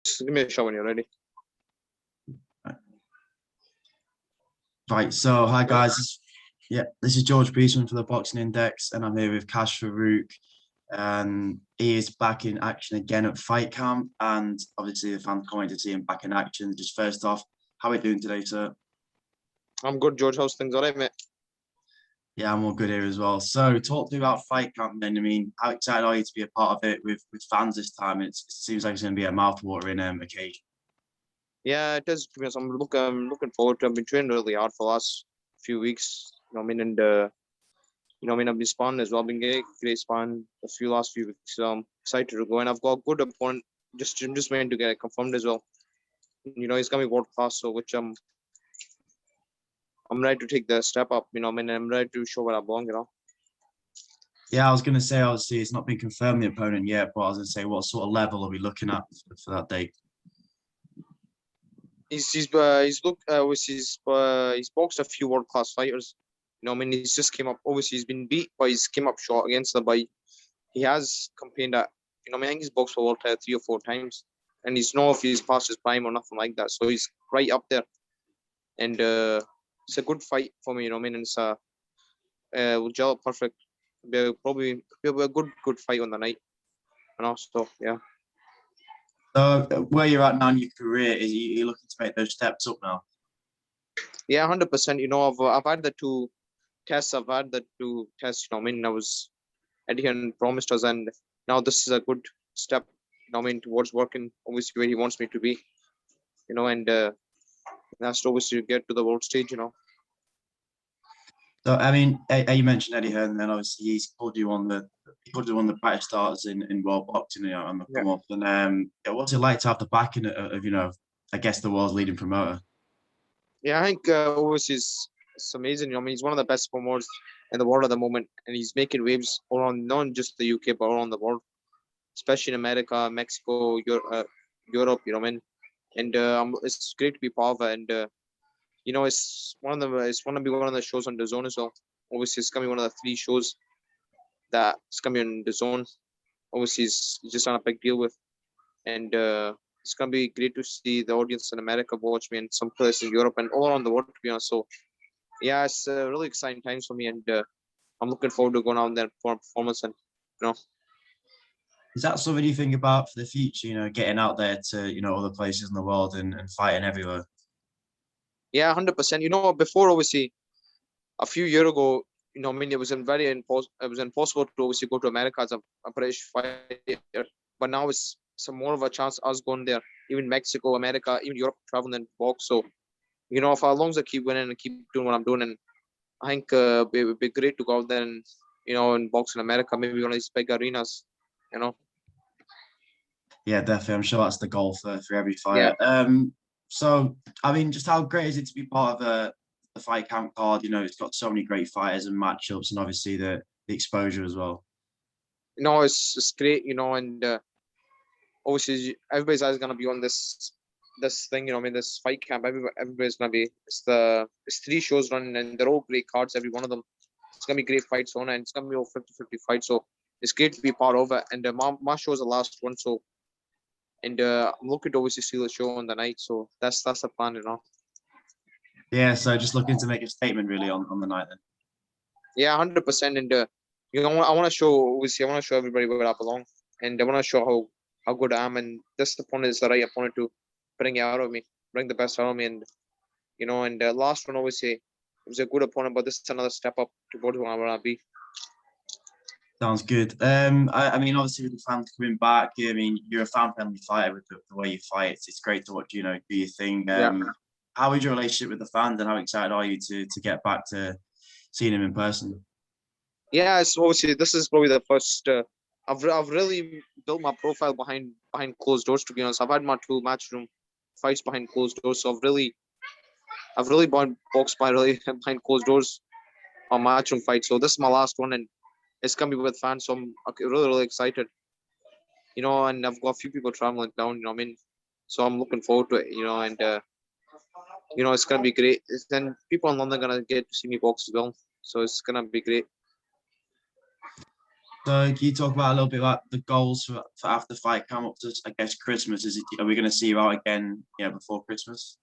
Just give me a shout when you're ready. Right, so hi guys. This is George Beeson for the Boxing Index, and I'm here with Kash Farooq. And he is back in action again at Fight Camp, and obviously the fans coming to see him back in action. Just first off, how are you doing today, sir? I'm good, George. How's things? All right, mate? Yeah, I'm all good here as well. So talk to me about Fight Camp then. I mean, how excited are you to be a part of it with fans this time? It seems like it's going to be a mouth-watering occasion. Yeah, it is. To be honest, I'm looking forward to it. I've been training really hard for the last few weeks. I've been sparring as well. I've been getting great sparring last few weeks. So I'm excited to go, and I've got a good opponent. I'm just waiting to get it confirmed as well. He's gonna be world class, so which I'm ready to take the step up. I'm ready to show what I belong. Yeah, I was going to say, obviously, it's not been confirmed the opponent yet, but I was going to say, what sort of level are we looking at for that date? He's boxed a few world class fighters. He's just came up. Obviously, he's been beat, but he's came up short against them. But he has campaigned at. I think he's boxed for world title 3 or 4 times, and he's not if he's past his prime or nothing like that. So he's right up there, and it's a good fight for me. And it's will gel perfect. Probably be a good fight on the night. So yeah. So where you're at now in your career, is you looking to make those steps up now? Yeah, 100%. I've had the two tests. I was Eddie Hearn promised us, and now this is a good step. Towards working obviously where he wants me to be. And that's to obviously get to the world stage. So I mean, you mentioned Eddie Hearn, and then obviously he's put you on the brightest starters in world boxing, on the come up. And what's it like to have the backing of I guess the world's leading promoter? Yeah, I think obviously it's amazing. He's one of the best promoters in the world at the moment, and he's making waves around not just the UK but around the world, especially in America, Mexico, Europe. And it's great to be part of it. And it's going to be one of the shows on the zone as well. Obviously, it's going to be one of the 3 shows that it's going to be on the zone. Obviously, it's just on a big deal with, and it's going to be great to see the audience in America watch me, and some places in Europe and all around the world, to be honest. So yeah, it's really exciting times for me, and I'm looking forward to going out there for a performance. And Is that something you think about for the future? Getting out there to other places in the world and fighting everywhere. Yeah, 100%. Before obviously a few years ago, it was impossible to obviously go to America as a British fighter. But now it's more of a chance us going there, even Mexico, America, even Europe, traveling and box. So if as long as I keep winning and keep doing what I'm doing, and I think it would be great to go out there and and box in America, maybe one of these big arenas. Yeah, definitely. I'm sure that's the goal for every fighter. Yeah. So I mean, just how great is it to be part of the fight camp card? It's got so many great fighters and matchups, and obviously the exposure as well. It's great. And obviously everybody's always gonna be on this thing. This fight camp. Everybody's gonna be. It's 3 shows running, and they're all great cards. Every one of them. It's gonna be great fights on, and it's gonna be all 50-50 fights. So it's great to be part of it. And my show is the last one, so. And I'm looking to obviously see the show on the night, so that's the plan. Yeah, so just looking to make a statement really on the night then. Yeah, 100%. And I want to show obviously I want to show everybody where I belong, and I want to show how good I am, and this opponent is the right opponent to bring it out of me, bring the best out of me, and and the last one obviously it was a good opponent, but this is another step up to go to where I want to be. Sounds good. I mean, obviously with the fans coming back, I mean, you're a fan-friendly fighter with the way you fight. It's great to watch, do your thing. How is your relationship with the fans, and how excited are you to get back to seeing them in person? Yeah, it's obviously this is probably the first. I've really built my profile behind closed doors. To be honest, I've had my 2 matchroom fights behind closed doors, so I've really boxed behind closed doors on matchroom fights. So this is my last one, and it's gonna be with fans. So I'm really excited. And I've got a few people traveling down. So I'm looking forward to it. And it's gonna be great. Then people in London are gonna get to see me box as well. So it's gonna be great. So can you talk about a little bit about the goals for after the fight come up to, I guess, Christmas? Are we going to see you out again, before Christmas?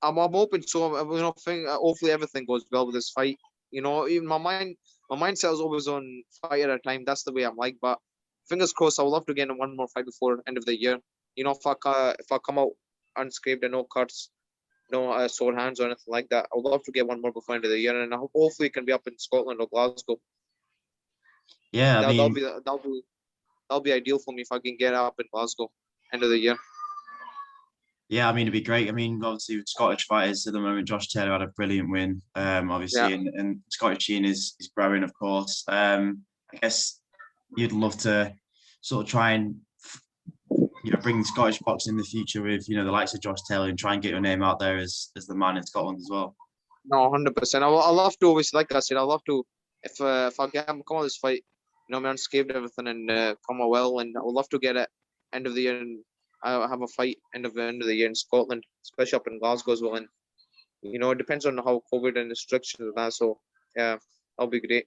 I'm hoping so. Hopefully everything goes well with this fight. Even my mindset is always on fight at a time. That's the way I'm like. But fingers crossed, I would love to get in one more fight before end of the year. If I come out unscathed and no cuts, no sore hands or anything like that, I would love to get one more before end of the year, and hopefully it can be up in Scotland or Glasgow. Yeah, I That'll mean, be that'll be ideal for me if I can get up in Glasgow end of the year. yeah, I mean, it'd be great. I mean, obviously with Scottish fighters at the moment, Josh Taylor had a brilliant win, Yeah. obviously, and Scottish scene is growing, of course. I guess you'd love to sort of try and bring Scottish boxing in the future with the likes of Josh Taylor and try and get your name out there as the man in Scotland as well. No, 100%. I love to always, like I said, I love to if I come out this fight, I'm unscathed everything and come out well, and I would love to get it end of the year and I have a fight end of the year in Scotland, especially up in Glasgow as well. And it depends on how COVID and restrictions and that. So yeah, that'll be great.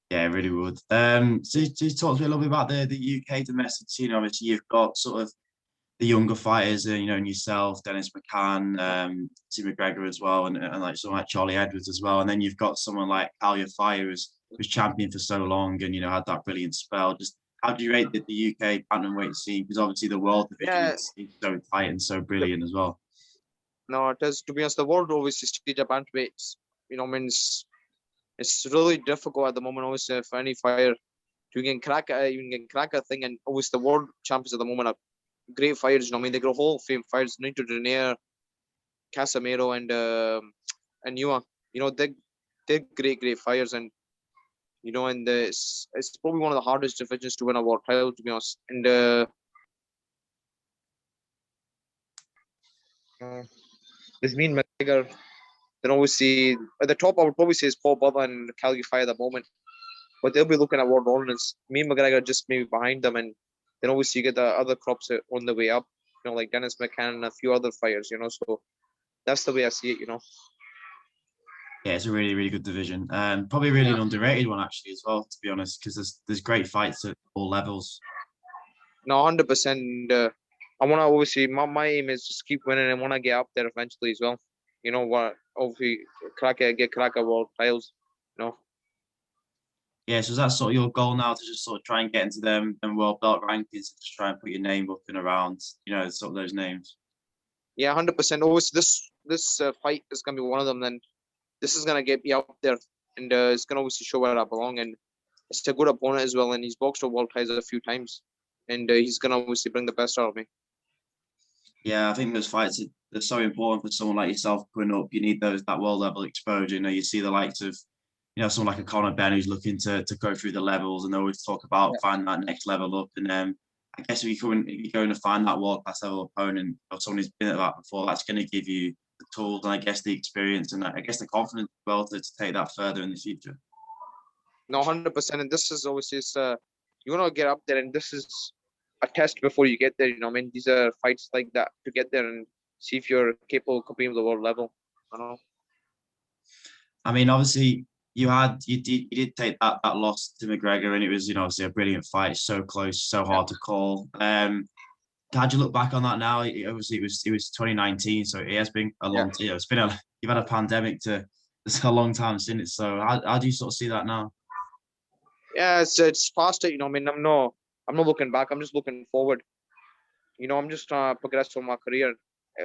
Yeah, it really would. So you talk to me a little bit about the UK domestic scene. Obviously, you've got sort of the younger fighters, and yourself, Dennis McCann, Lee McGregor as well, and like someone like Charlie Edwards as well. And then you've got someone like Talia Fire, who's champion for so long and had that brilliant spell. Just how do you rate the UK bantamweight scene? Because obviously the world division Yeah, is so tight and so brilliant as well. no, it is. To be honest, the world obviously stage of bantamweights, means it's really difficult at the moment. Obviously, for any fighter to you can crack a thing, and obviously the world champions at the moment are great fighters. They got Hall of Fame fighters, Nito Donaire, Casemiro, and Yua. They're great fighters, and it's probably one of the hardest divisions to win a world title, to be honest. And there's me and McGregor. Then obviously at the top, I would probably say is Paul Bubba and Calgary Fire at the moment, but they'll be looking at world honors. Me and McGregor just maybe behind them, and then obviously you get the other crops on the way up. Like Dennis McCann and a few other fighters. So that's the way I see it. Yeah, it's a really, really good division. Probably really Yeah. an underrated one actually as well, to be honest, because there's great fights at all levels. No, 100%. I want to obviously my aim is just keep winning and want to get up there eventually as well. What? Obviously, get cracker world titles. Yeah, so is that sort of your goal now to just sort of try and get into them world belt rankings and just try and put your name up and around, sort of those names? Yeah, 100%. Obviously, this fight is gonna be one of them. Then this is gonna get me up there, and it's gonna obviously show where I belong. And it's a good opponent as well, and he's boxed a world titles a few times, and he's gonna obviously bring the best out of me. Yeah, I think those fights are so important for someone like yourself coming up. You need that world level exposure. You see the likes of someone like a Conor Ben who's looking to go through the levels, and they always talk about Yeah. finding that next level up. And I guess if you're going to find that world class level opponent or someone who's been at that before, that's going to give you the tools and I guess the experience and I guess the confidence as well to take that further in the future. No, 100%. And this is obviously you want to get up there, and this is a test before you get there. These are fights like that to get there and see if you're capable of competing with the world level. I mean, obviously, you did take that loss to McGregor, and it was obviously a brilliant fight, so close, so hard to call. How'd you look back on that now? Obviously, it was 2019, so it has been a long. Yeah. It's been you've had a pandemic it's a long time since. So how do you sort of see that now? Yeah, it's faster. I'm not looking back. I'm just looking forward. I'm just trying to progress for my career.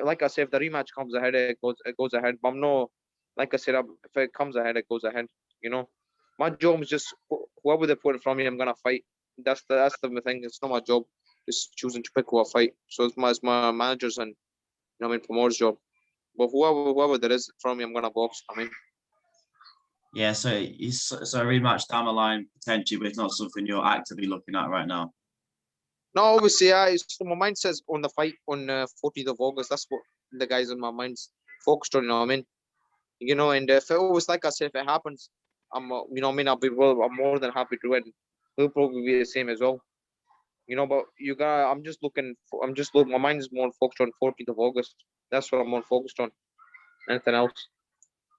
Like I said, if the rematch comes ahead, it goes ahead. But I'm no, like I said, if it comes ahead, it goes ahead. My job is just whoever they put in front of me, I'm gonna fight. That's the thing. It's not my job. Just choosing to pick who I fight. So it's my managers and promoters' job. But whoever there is in front of me, I'm gonna box. Yeah, so a rematch down the line potentially, but it's not something you're actively looking at right now. No, obviously, my mind says on the fight on 14th of August. That's what the guys in my mind's focused on. And if it was like I said, if it happens, I'm more than happy to, and it'll probably be the same as well. But my mind is more focused on 14th of August. That's what I'm more focused on. Anything else?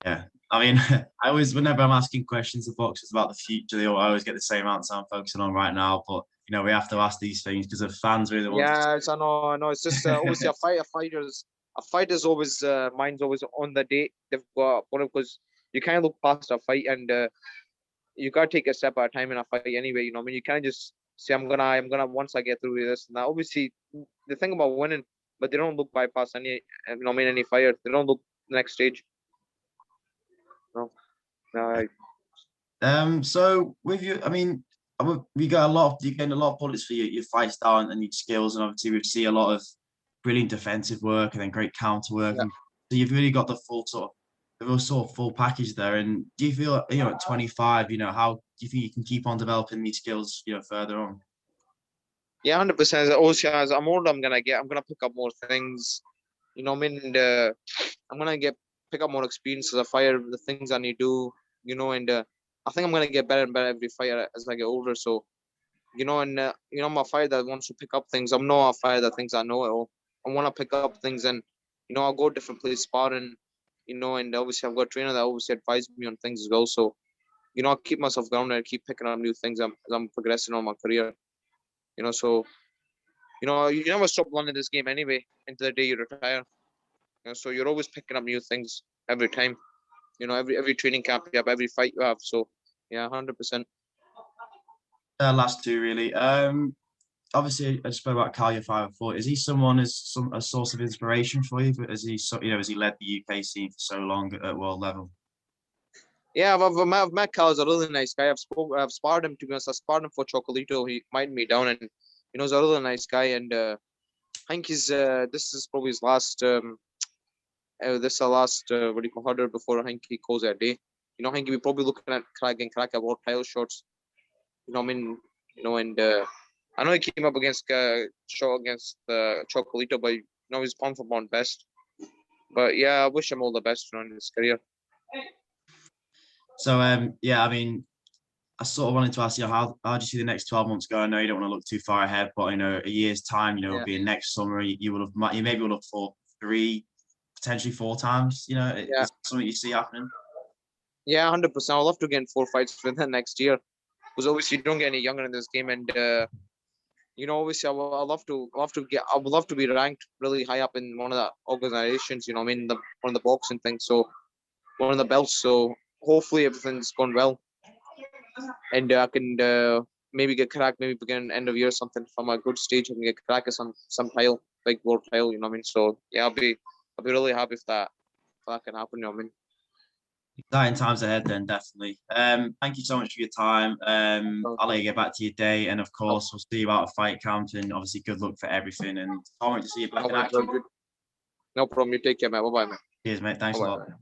Yeah, I mean, I always, whenever I'm asking questions to boxers about the future, I always get the same answer I'm focusing on right now. But we have to ask these things because the fans really want Yeah, I know, I know. It's just obviously a fight is always mind's always on the day they've got because you can't look past a fight and you gotta take a step at a time in a fight anyway. You know, I mean, you can't just say I'm gonna once I get through with this. Now, obviously, the thing about winning, but they don't look bypass any, I mean, any fighter. They don't look next stage. No, no, So with you, I mean, we got you're getting a lot of bullets for your fight style and your skills, and obviously we see a lot of brilliant defensive work and then great counter work. yeah. And so you've really got the real sort of full package there. And do you feel, at 25, how do you think you can keep on developing these skills, further on? Yeah, 100%. Also, as I'm older, I'm gonna pick up more things. You know, what I mean, and I'm gonna pick up more experience as a fighter, the things I need to do. You know, and I think I'm gonna get better and better every fight as I get older. So, and I'm a fighter that wants to pick up things. I'm not a fighter that thinks I know it all. I want to pick up things, and I'll go different places sparring. And obviously I've got a trainer that obviously advised me on things as well. So, I'll keep myself grounded and keep picking up new things as I'm progressing on my career. So you never stop learning this game anyway until the day you retire. So you're always picking up new things every time. Every training camp you have, every fight you have. So yeah, 100%. Last two really. Obviously, I spoke about Kyle, your 5-4. Is he someone as a source of inspiration for you? But has he led the UK scene for so long at world level? Yeah, I've met Cal. He's a really nice guy. I've sparred him, to be honest. I sparred him for Chocolito. He might me down, and he's a really nice guy. And I think this is probably his last this is the last what do you call harder before I think he calls it a day. I think we're probably looking at crack at world title shots. I mean, and I know he came up against shot against Chocolito, but he's pound for pound best. But yeah, I wish him all the best in his career. So yeah, I mean, I sort of wanted to ask you how do you see the next 12 months go? I know you don't want to look too far ahead, but a year's time, Yeah. being next summer, you maybe will look for 3, potentially 4 times. Yeah. Is something you see happening? Yeah, 100%. I'd love to get in 4 fights within next year because obviously you don't get any younger in this game, and obviously I would love to be ranked really high up in one of the organizations. I mean, one of the boxing things, so one of the belts. So hopefully everything's going well, and I can maybe get cracked, maybe begin end of year or something from a good stage. I can get cracked at some title, big world title. You know what I mean? So yeah, I'll be really happy if that can happen. You know what I mean? Exciting times ahead, then definitely. Thank you so much for your time. I'll let you get back to your day, and of course, we'll see you out of fight camp. And obviously, good luck for everything. And can't wait to see you back in action. No problem. You take care, man. Bye bye, man. Cheers, mate. Thanks a Bye lot. bye.